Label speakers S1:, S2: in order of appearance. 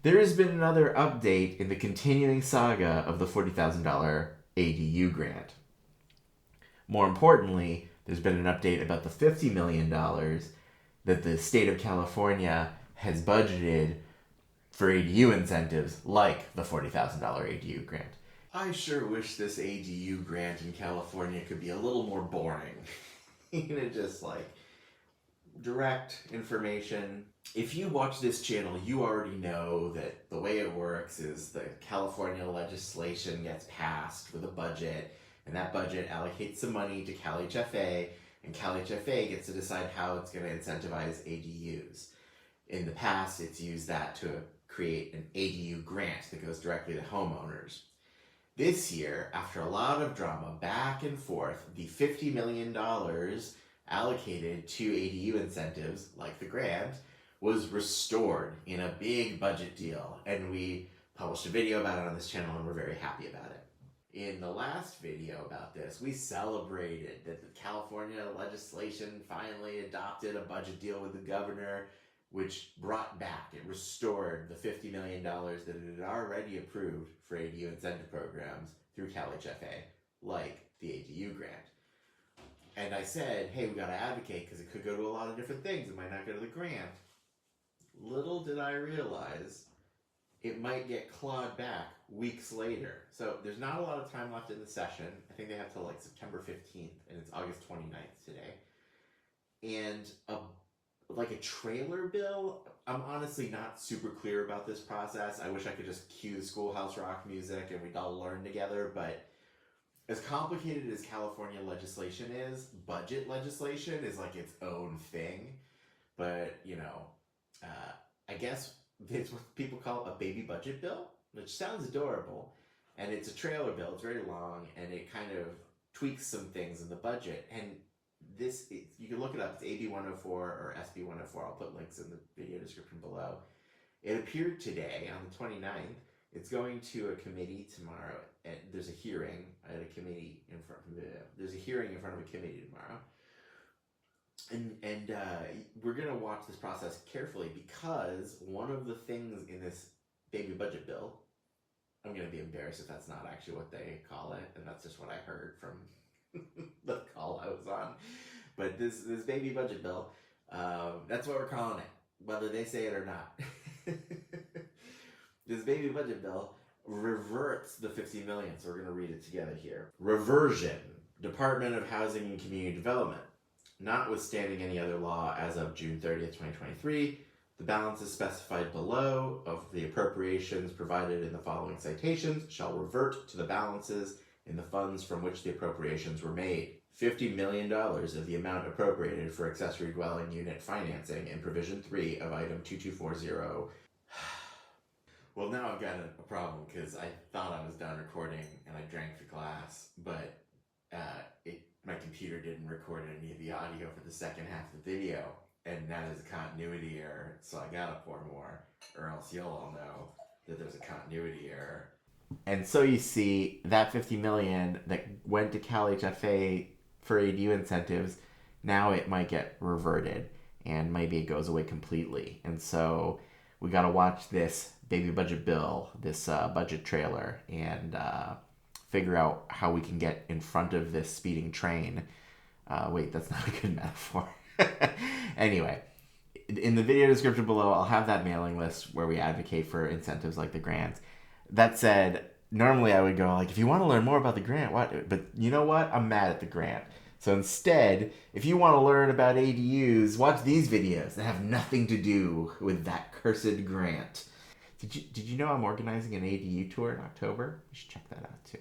S1: There has been another update in the continuing saga of the $40,000 ADU grant. More importantly, there's been an update about the $50 million that the state of California has budgeted for ADU incentives like the $40,000 ADU grant. I sure wish this ADU grant in California could be a little more boring. Just like direct information. If you watch this channel, you already know that the way it works is the California legislation gets passed with a budget, and that budget allocates some money to CalHFA, and CalHFA gets to decide how it's going to incentivize ADUs. In the past, it's used that to create an ADU grant that goes directly to homeowners. This year, after a lot of drama back and forth, the $50 million allocated to ADU incentives, like the grant, was restored in a big budget deal, and we published a video about it on this channel, and we're very happy about it. In the last video about this, we celebrated that the California legislation finally adopted a budget deal with the governor, which brought back, it restored the $50 million that it had already approved for ADU incentive programs through CalHFA, like the ADU grant. And I said, hey, we gotta advocate because it could go to a lot of different things. It might not go to the grant. Little did I realize it might get clawed back weeks later. So there's not a lot of time left in the session. I think they have till like September 15th, and it's August 29th today. And like a trailer bill, I'm honestly not super clear about this process. I wish I could just cue the Schoolhouse Rock music and we'd all learn together, but as complicated as California legislation is, budget legislation is like its own thing. But, I guess it's what people call a baby budget bill, which sounds adorable. And it's a trailer bill, it's very long, and it kind of tweaks some things in the budget. And you can look it up, it's AB 104 or SB 104. I'll put links in the video description below. It appeared today on the 29th. It's going to a committee tomorrow. There's a hearing at a committee there's a hearing in front of a committee tomorrow. And we're going to watch this process carefully because one of the things in this baby budget bill, I'm going to be embarrassed if that's not actually what they call it, and that's just what I heard from the call I was on. But this baby budget bill, that's what we're calling it, whether they say it or not. This baby budget bill reverts the $50 million, so we're going to read it together here. Reversion, Department of Housing and Community Development. Notwithstanding any other law as of June 30th, 2023, the balances specified below of the appropriations provided in the following citations shall revert to the balances in the funds from which the appropriations were made. $50 million of the amount appropriated for accessory dwelling unit financing in Provision 3 of Item 2240. Well, now I've got a problem because I thought I was done recording and I drank the glass, but my computer didn't record any of the audio for the second half of the video, and that is a continuity error, so I gotta pour more, or else you'll all know that there's a continuity error. And so you see that $50 million that went to CalHFA for ADU incentives, now it might get reverted, and maybe it goes away completely. And so we gotta watch this baby budget bill, this budget trailer, and figure out how we can get in front of this speeding train. Wait, that's not a good metaphor. Anyway, in the video description below, I'll have that mailing list where we advocate for incentives like the grants. That said, normally I would go like, if you want to learn more about the grant, what? But you know what? I'm mad at the grant. So instead, if you want to learn about ADUs, watch these videos that have nothing to do with that cursed grant. Did you know I'm organizing an ADU tour in October? You should check that out too.